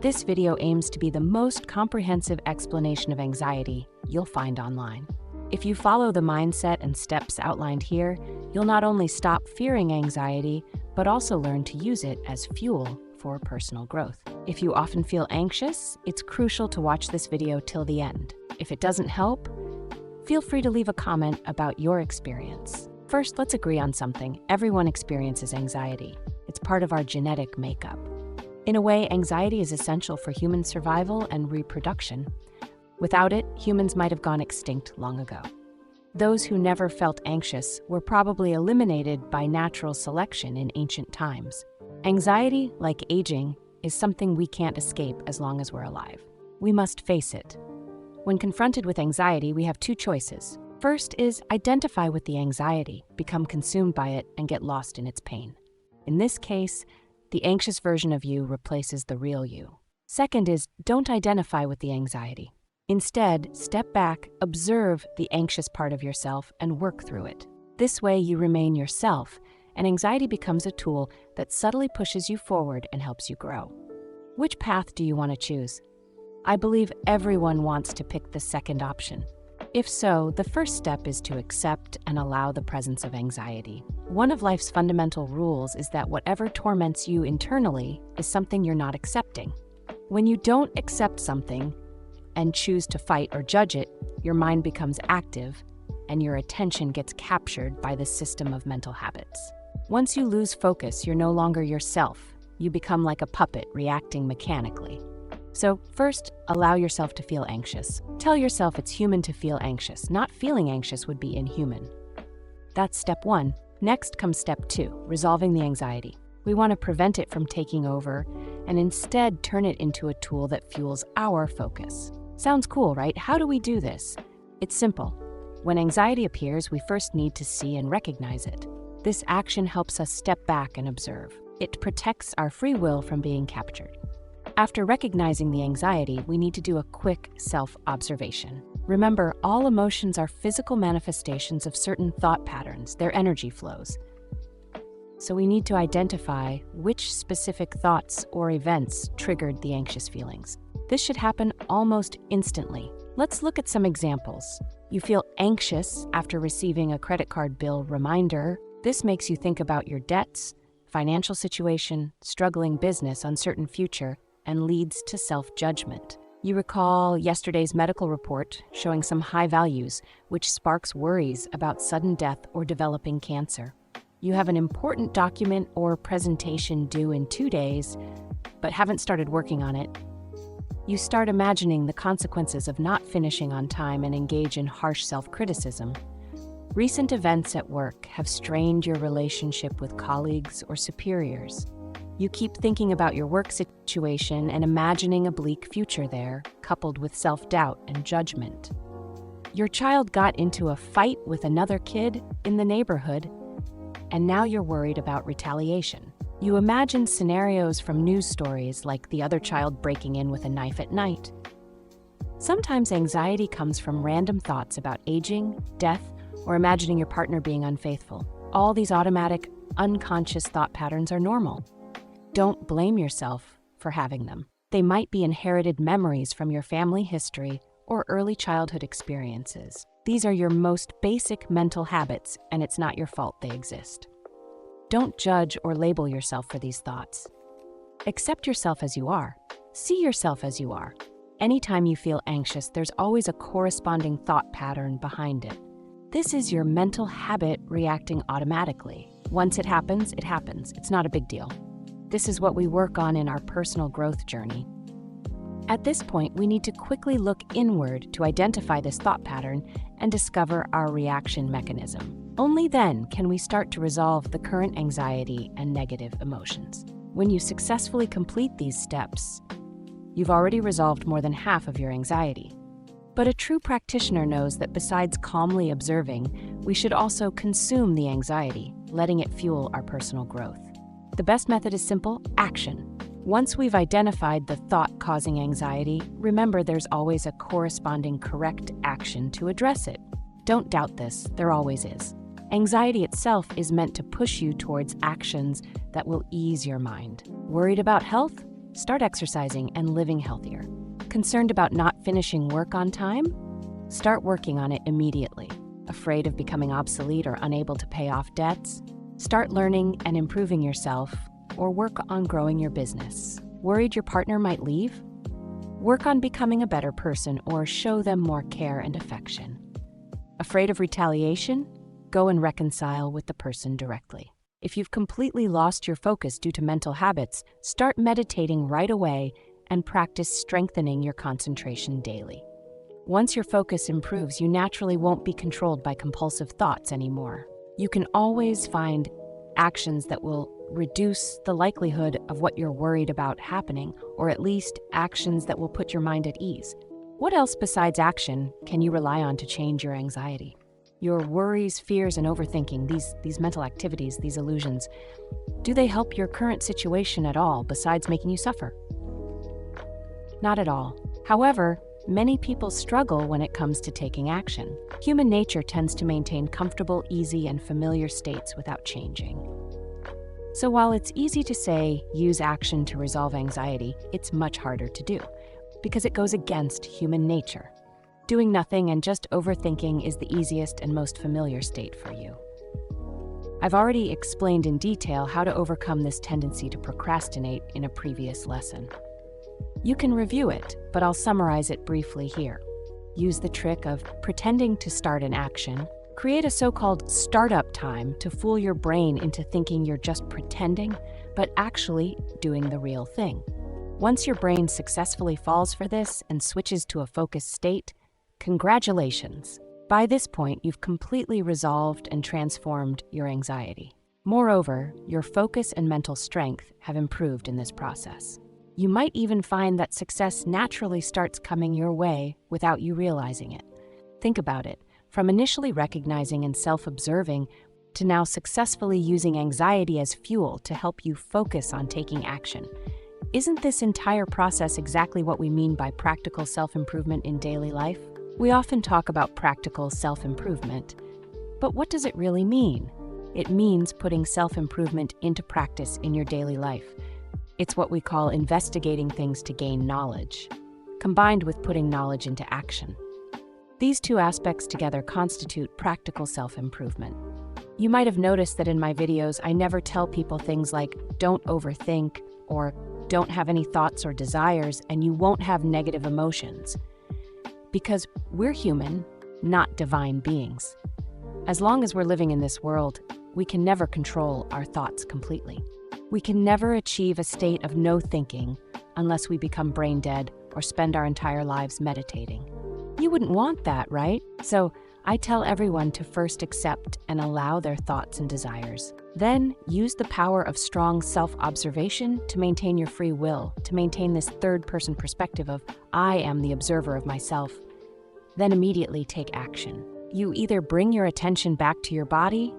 This video aims to be the most comprehensive explanation of anxiety you'll find online. If you follow the mindset and steps outlined here, you'll not only stop fearing anxiety, but also learn to use it as fuel for personal growth. If you often feel anxious, it's crucial to watch this video till the end. If it doesn't help, feel free to leave a comment about your experience. First, let's agree on something. Everyone experiences anxiety. It's part of our genetic makeup. In a way, anxiety is essential for human survival and reproduction. Without it, humans might have gone extinct long ago. Those who never felt anxious were probably eliminated by natural selection in ancient times. Anxiety, like aging, is something we can't escape as long as we're alive. We must face it. When confronted with anxiety, we have two choices. First is identify with the anxiety, become consumed by it, and get lost in its pain. In this case, the anxious version of you replaces the real you. Second is don't identify with the anxiety. Instead, step back, observe the anxious part of yourself, and work through it. This way, you remain yourself, and anxiety becomes a tool that subtly pushes you forward and helps you grow. Which path do you want to choose? I believe everyone wants to pick the second option. If so, the first step is to accept and allow the presence of anxiety. One of life's fundamental rules is that whatever torments you internally is something you're not accepting. When you don't accept something and choose to fight or judge it, your mind becomes active and your attention gets captured by the system of mental habits. Once you lose focus, you're no longer yourself. You become like a puppet reacting mechanically. So first, allow yourself to feel anxious. Tell yourself it's human to feel anxious. Not feeling anxious would be inhuman. That's step one. Next comes step two, resolving the anxiety. We want to prevent it from taking over and instead turn it into a tool that fuels our focus. Sounds cool, right? How do we do this? It's simple. When anxiety appears, we first need to see and recognize it. This action helps us step back and observe. It protects our free will from being captured. After recognizing the anxiety, we need to do a quick self-observation. Remember, all emotions are physical manifestations of certain thought patterns, their energy flows. So we need to identify which specific thoughts or events triggered the anxious feelings. This should happen almost instantly. Let's look at some examples. You feel anxious after receiving a credit card bill reminder. This makes you think about your debts, financial situation, struggling business, uncertain future, and leads to self-judgment. You recall yesterday's medical report showing some high values, which sparks worries about sudden death or developing cancer. You have an important document or presentation due in 2 days, but haven't started working on it. You start imagining the consequences of not finishing on time and engage in harsh self-criticism. Recent events at work have strained your relationship with colleagues or superiors. You keep thinking about your work situation and imagining a bleak future there, coupled with self-doubt and judgment. Your child got into a fight with another kid in the neighborhood, and now you're worried about retaliation. You imagine scenarios from news stories like the other child breaking in with a knife at night. Sometimes anxiety comes from random thoughts about aging, death, or imagining your partner being unfaithful. All these automatic, unconscious thought patterns are normal. Don't blame yourself for having them. They might be inherited memories from your family history or early childhood experiences. These are your most basic mental habits, and it's not your fault they exist. Don't judge or label yourself for these thoughts. Accept yourself as you are. See yourself as you are. Anytime you feel anxious, there's always a corresponding thought pattern behind it. This is your mental habit reacting automatically. Once it happens, it happens. It's not a big deal. This is what we work on in our personal growth journey. At this point, we need to quickly look inward to identify this thought pattern and discover our reaction mechanism. Only then can we start to resolve the current anxiety and negative emotions. When you successfully complete these steps, you've already resolved more than half of your anxiety. But a true practitioner knows that besides calmly observing, we should also consume the anxiety, letting it fuel our personal growth. The best method is simple: action. Once we've identified the thought causing anxiety, remember there's always a corresponding correct action to address it. Don't doubt this, there always is. Anxiety itself is meant to push you towards actions that will ease your mind. Worried about health? Start exercising and living healthier. Concerned about not finishing work on time? Start working on it immediately. Afraid of becoming obsolete or unable to pay off debts? Start learning and improving yourself, or work on growing your business. Worried your partner might leave? Work on becoming a better person or show them more care and affection. Afraid of retaliation? Go and reconcile with the person directly. If you've completely lost your focus due to mental habits, start meditating right away and practice strengthening your concentration daily. Once your focus improves, you naturally won't be controlled by compulsive thoughts anymore. You can always find actions that will reduce the likelihood of what you're worried about happening, or at least actions that will put your mind at ease. What else besides action can you rely on to change your anxiety? Your worries, fears, and overthinking, these mental activities, these illusions, do they help your current situation at all besides making you suffer? Not at all. However, many people struggle when it comes to taking action. Human nature tends to maintain comfortable, easy, and familiar states without changing. So while it's easy to say, use action to resolve anxiety, it's much harder to do, because it goes against human nature. Doing nothing and just overthinking is the easiest and most familiar state for you. I've already explained in detail how to overcome this tendency to procrastinate in a previous lesson. You can review it, but I'll summarize it briefly here. Use the trick of pretending to start an action. Create a so-called startup time to fool your brain into thinking you're just pretending, but actually doing the real thing. Once your brain successfully falls for this and switches to a focused state, congratulations! By this point, you've completely resolved and transformed your anxiety. Moreover, your focus and mental strength have improved in this process. You might even find that success naturally starts coming your way without you realizing it. Think about it. From initially recognizing and self-observing to now successfully using anxiety as fuel to help you focus on taking action. Isn't this entire process exactly what we mean by practical self-improvement in daily life? We often talk about practical self-improvement, but what does it really mean? It means putting self-improvement into practice in your daily life. It's what we call investigating things to gain knowledge, combined with putting knowledge into action. These two aspects together constitute practical self-improvement. You might have noticed that in my videos, I never tell people things like, don't overthink, or don't have any thoughts or desires, and you won't have negative emotions. Because we're human, not divine beings. As long as we're living in this world, we can never control our thoughts completely. We can never achieve a state of no thinking unless we become brain dead or spend our entire lives meditating. You wouldn't want that, right? So I tell everyone to first accept and allow their thoughts and desires. Then use the power of strong self-observation to maintain your free will, to maintain this third-person perspective of, I am the observer of myself. Then immediately take action. You either bring your attention back to your body,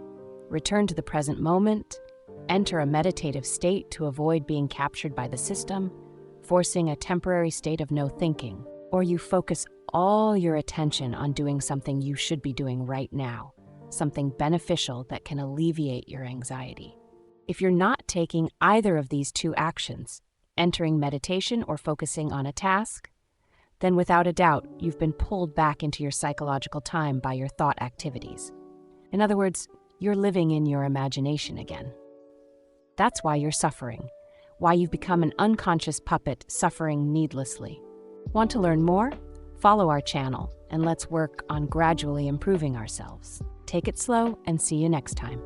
return to the present moment, enter a meditative state to avoid being captured by the system, forcing a temporary state of no thinking, or you focus all your attention on doing something you should be doing right now, something beneficial that can alleviate your anxiety. If you're not taking either of these two actions, entering meditation or focusing on a task, then without a doubt, you've been pulled back into your psychological time by your thought activities. In other words, you're living in your imagination again. That's why you're suffering, why you've become an unconscious puppet suffering needlessly. Want to learn more? Follow our channel and let's work on gradually improving ourselves. Take it slow and see you next time.